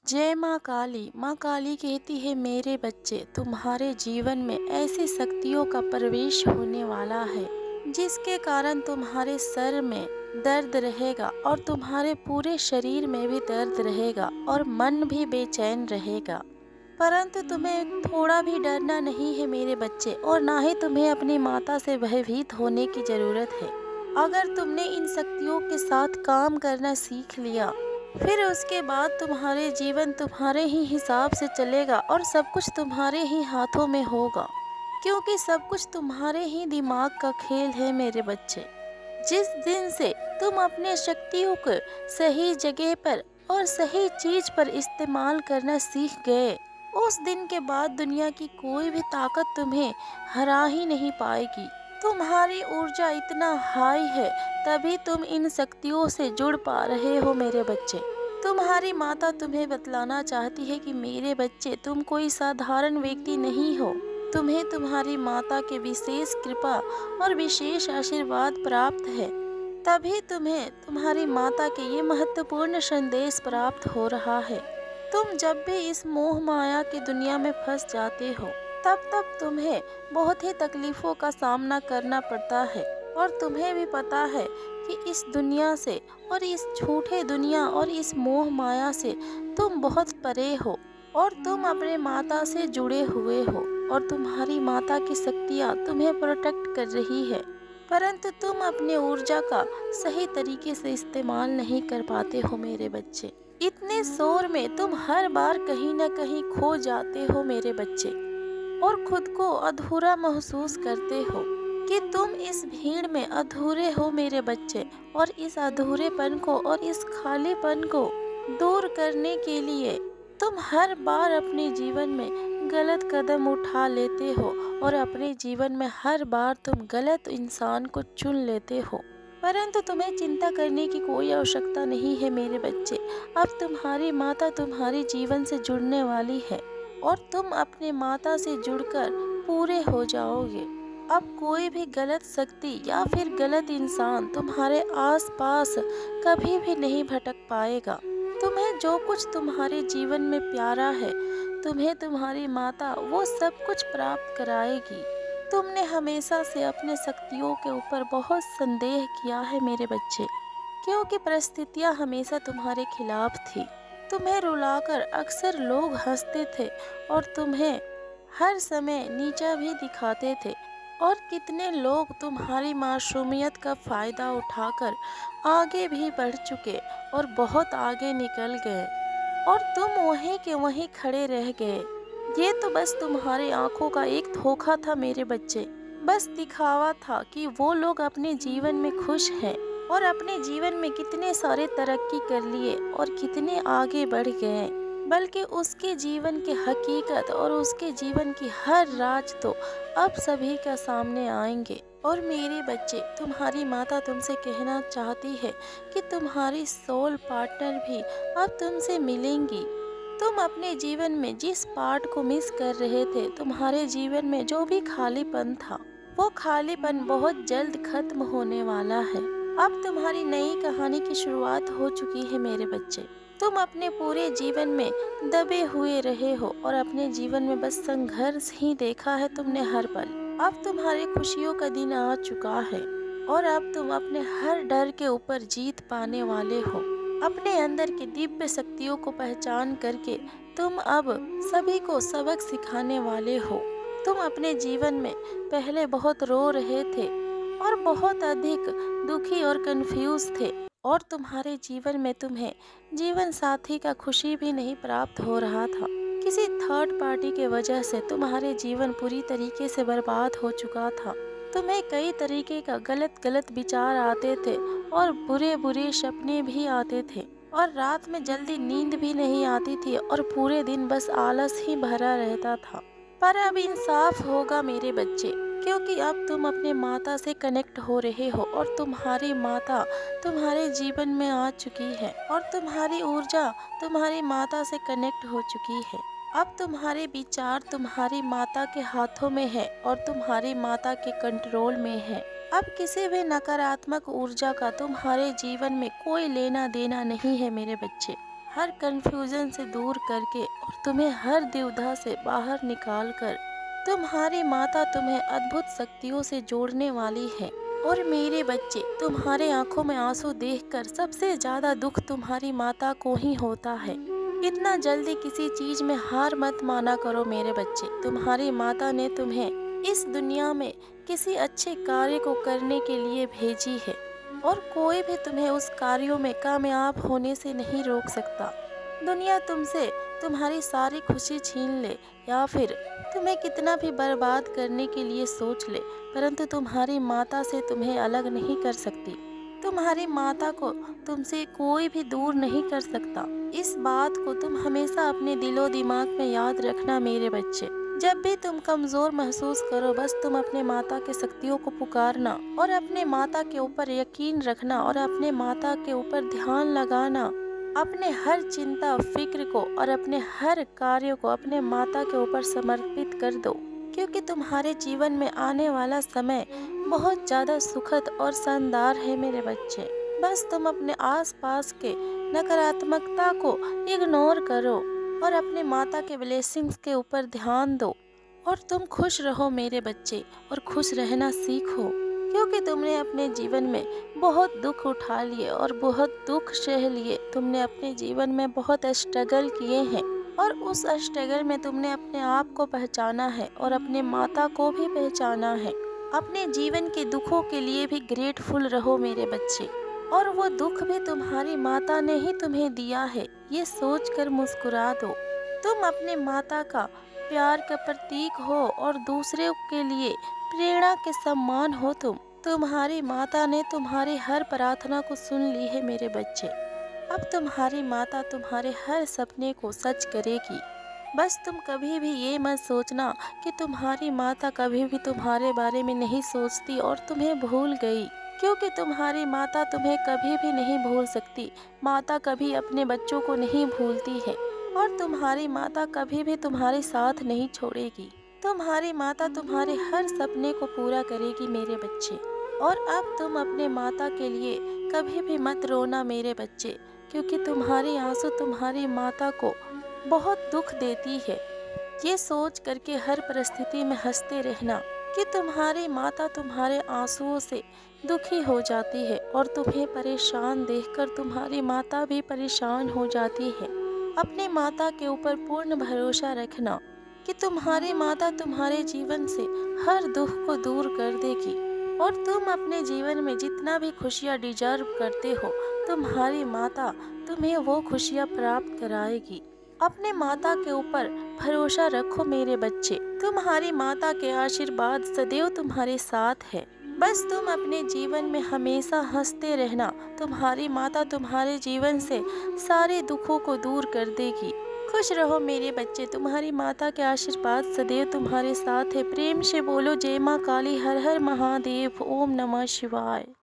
जय माँ काली कहती है मेरे बच्चे तुम्हारे जीवन में ऐसी शक्तियों का प्रवेश होने वाला है जिसके कारण तुम्हारे सर में दर्द रहेगा और तुम्हारे पूरे शरीर में भी दर्द रहेगा और मन भी बेचैन रहेगा। परंतु तुम्हें थोड़ा भी डरना नहीं है मेरे बच्चे, और ना ही तुम्हें अपनी माता से भयभीत होने की जरूरत है। अगर तुमने इन शक्तियों के साथ काम करना सीख लिया, फिर उसके बाद तुम्हारे जीवन तुम्हारे ही हिसाब से चलेगा और सब कुछ तुम्हारे ही हाथों में होगा, क्योंकि सब कुछ तुम्हारे ही दिमाग का खेल है मेरे बच्चे। जिस दिन से तुम अपने शक्तियों को सही जगह पर और सही चीज पर इस्तेमाल करना सीख गए, उस दिन के बाद दुनिया की कोई भी ताकत तुम्हें हरा ही नहीं पाएगी। तुम्हारी ऊर्जा इतना हाई है, तभी तुम इन शक्तियों से जुड़ पा रहे हो मेरे बच्चे। तुम्हारी माता तुम्हें बतलाना चाहती है कि मेरे बच्चे तुम कोई साधारण व्यक्ति नहीं हो। तुम्हें तुम्हारी माता के विशेष कृपा और विशेष आशीर्वाद प्राप्त है, तभी तुम्हें तुम्हारी माता के ये महत्वपूर्ण संदेश प्राप्त हो रहा है। तुम जब भी इस मोह माया की दुनिया में फंस जाते हो, तब तुम्हें बहुत ही तकलीफों का सामना करना पड़ता है, और तुम्हें भी पता है कि इस दुनिया से और इस झूठे दुनिया और इस मोह माया से तुम बहुत परे हो और तुम अपने माता से जुड़े हुए हो, और तुम्हारी माता की शक्तियाँ तुम्हें प्रोटेक्ट कर रही है। परंतु तुम अपने ऊर्जा का सही तरीके से इस्तेमाल नहीं कर पाते हो मेरे बच्चे। इतने शोर में तुम हर बार कहीं न कहीं खो जाते हो मेरे बच्चे, और खुद को अधूरा महसूस करते हो कि तुम इस भीड़ में अधूरे हो मेरे बच्चे। और इस अधूरेपन को और इस खालीपन को दूर करने के लिए तुम हर बार अपने जीवन में गलत कदम उठा लेते हो, और अपने जीवन में हर बार तुम गलत इंसान को चुन लेते हो। परंतु तुम्हें चिंता करने की कोई आवश्यकता नहीं है मेरे बच्चे। अब तुम्हारी माता तुम्हारे जीवन से जुड़ने वाली है, और तुम अपने माता से जुड़कर पूरे हो जाओगे। अब कोई भी गलत शक्ति या फिर गलत इंसान तुम्हारे आसपास कभी भी नहीं भटक पाएगा। तुम्हें जो कुछ तुम्हारे जीवन में प्यारा है, तुम्हें तुम्हारी माता वो सब कुछ प्राप्त कराएगी। तुमने हमेशा से अपने शक्तियों के ऊपर बहुत संदेह किया है मेरे बच्चे, क्योंकि परिस्थितियां हमेशा तुम्हारे खिलाफ थी। तुम्हें रुलाकर अक्सर लोग हंसते थे और तुम्हें हर समय नीचा भी दिखाते थे, और कितने लोग तुम्हारी मासूमियत का फायदा उठाकर आगे भी बढ़ चुके और बहुत आगे निकल गए, और तुम वहीं के वहीं खड़े रह गए। ये तो बस तुम्हारी आंखों का एक धोखा था मेरे बच्चे। बस दिखावा था कि वो लोग अपने जीवन में खुश हैं और अपने जीवन में कितने सारे तरक्की कर लिए और कितने आगे बढ़ गए। बल्कि उसके जीवन की हकीकत और उसके जीवन की हर राज तो अब सभी का सामने आएंगे। और मेरे बच्चे, तुम्हारी माता तुमसे कहना चाहती है कि तुम्हारी सोल पार्टनर भी अब तुमसे मिलेंगी। तुम अपने जीवन में जिस पार्ट को मिस कर रहे थे, तुम्हारे जीवन में जो भी खालीपन था, वो खालीपन बहुत जल्द खत्म होने वाला है। अब तुम्हारी नई कहानी की शुरुआत हो चुकी है मेरे बच्चे। तुम अपने पूरे जीवन में दबे हुए रहे हो और अपने जीवन में बस संघर्ष ही देखा है तुमने हर पल। अब तुम्हारी खुशियों का दिन आ चुका है, और अब तुम अपने हर डर के ऊपर जीत पाने वाले हो। अपने अंदर की दिव्य शक्तियों को पहचान करके तुम अब सभी को सबक सिखाने वाले हो। तुम अपने जीवन में पहले बहुत रो रहे थे और बहुत अधिक दुखी और कंफ्यूज थे, और तुम्हारे जीवन में तुम्हें जीवन साथी का खुशी भी नहीं प्राप्त हो रहा था। किसी थर्ड पार्टी के वजह से तुम्हारे जीवन पूरी तरीके से बर्बाद हो चुका था। तुम्हें कई तरीके का गलत विचार आते थे और बुरे सपने भी आते थे, और रात में जल्दी नींद भी नहीं आती थी, और पूरे दिन बस आलस ही भरा रहता था। पर अब इंसाफ होगा मेरे बच्चे, क्योंकि अब तुम अपने माता से कनेक्ट हो रहे हो, और तुम्हारी माता तुम्हारे जीवन में आ चुकी है, और तुम्हारी ऊर्जा तुम्हारी माता से कनेक्ट हो चुकी है। अब तुम्हारे विचार तुम्हारी माता के हाथों में है और तुम्हारी माता के कंट्रोल में है। अब किसी भी नकारात्मक ऊर्जा का तुम्हारे जीवन में कोई लेना देना नहीं है मेरे बच्चे। हर कंफ्यूजन से दूर करके और तुम्हें हर दुविधा से बाहर निकाल कर तुम्हारी माता तुम्हें अद्भुत शक्तियों से जोड़ने वाली है। और मेरे बच्चे, तुम्हारे आंखों में आंसू देखकर सबसे ज्यादा दुख तुम्हारी माता को ही होता है। इतना जल्दी किसी चीज में हार मत माना करो मेरे बच्चे। तुम्हारी माता ने तुम्हें इस दुनिया में किसी अच्छे कार्य को करने के लिए भेजी है और कोई भी तुम्हें उस कार्यों में कामयाब होने से नहीं रोक सकता। दुनिया तुमसे तुम्हारी सारी खुशी छीन ले या फिर तुम्हें कितना भी बर्बाद करने के लिए सोच ले, परंतु तुम्हारी माता से तुम्हें अलग नहीं कर सकती। तुम्हारी माता को तुमसे कोई भी दूर नहीं कर सकता। इस बात को तुम हमेशा अपने दिलो दिमाग में याद रखना मेरे बच्चे। जब भी तुम कमजोर महसूस करो, बस तुम अपने माता के शक्तियों को पुकारना और अपने माता के ऊपर यकीन रखना और अपने माता के ऊपर ध्यान लगाना। अपने हर चिंता फिक्र को और अपने हर कार्य को अपने माता के ऊपर समर्पित कर दो, क्योंकि तुम्हारे जीवन में आने वाला समय बहुत ज़्यादा सुखद और शानदार है मेरे बच्चे। बस तुम अपने आसपास के नकारात्मकता को इग्नोर करो और अपने माता के ब्लेसिंग्स के ऊपर ध्यान दो और तुम खुश रहो मेरे बच्चे और खुश रहना सीखो, क्योंकि तुमने अपने जीवन में बहुत दुख उठा लिए और बहुत दुख सह लिए। तुमने अपने जीवन में बहुत स्ट्रगल किए हैं और उस स्ट्रगल में तुमने अपने आप को पहचाना है और अपने माता को भी पहचाना है। अपने जीवन के दुखों के लिए भी ग्रेटफुल रहो मेरे बच्चे, और वो दुख भी तुम्हारी माता ने ही तुम्हें दिया है, ये सोचकर मुस्कुरा दो। तुम अपने माता का प्यार का प्रतीक हो और दूसरे के लिए प्रेरणा के सम्मान हो। तुम्हारी माता ने तुम्हारी हर प्रार्थना को सुन ली है मेरे बच्चे। अब तुम्हारी माता तुम्हारे हर सपने को सच करेगी। बस तुम कभी भी ये मत सोचना कि तुम्हारी माता कभी भी तुम्हारे बारे में नहीं सोचती और तुम्हें भूल गई, क्योंकि तुम्हारी माता तुम्हें कभी भी नहीं भूल सकती। माता कभी अपने बच्चों को नहीं भूलती है और तुम्हारी माता कभी भी तुम्हारे साथ नहीं छोड़ेगी। तुम्हारी माता तुम्हारे हर सपने को पूरा करेगी मेरे बच्चे। और अब तुम अपने माता के लिए कभी भी मत रोना मेरे बच्चे, क्योंकि तुम्हारी आंसू तुम्हारी माता को बहुत दुख देती है। ये सोच करके हर परिस्थिति में हंसते रहना कि तुम्हारी माता तुम्हारे आंसुओं से दुखी हो जाती है और तुम्हें परेशान देखकर तुम्हारी माता भी परेशान हो जाती है। अपने माता के ऊपर पूर्ण भरोसा रखना कि तुम्हारी माता तुम्हारे जीवन से हर दुख को दूर कर देगी और तुम अपने जीवन में जितना भी खुशियाँ डिजर्व करते हो, तुम्हारी माता तुम्हें वो खुशियाँ प्राप्त कराएगी। अपने माता के ऊपर भरोसा रखो मेरे बच्चे। तुम्हारी माता के आशीर्वाद सदैव तुम्हारे साथ है। बस तुम अपने जीवन में हमेशा हंसते रहना। तुम्हारी माता तुम्हारे जीवन से सारे दुखों को दूर कर देगी। खुश रहो मेरे बच्चे। तुम्हारी माता के आशीर्वाद सदैव तुम्हारे साथ है। प्रेम से बोलो जय माँ काली, हर हर महादेव, ओम नमः शिवाय।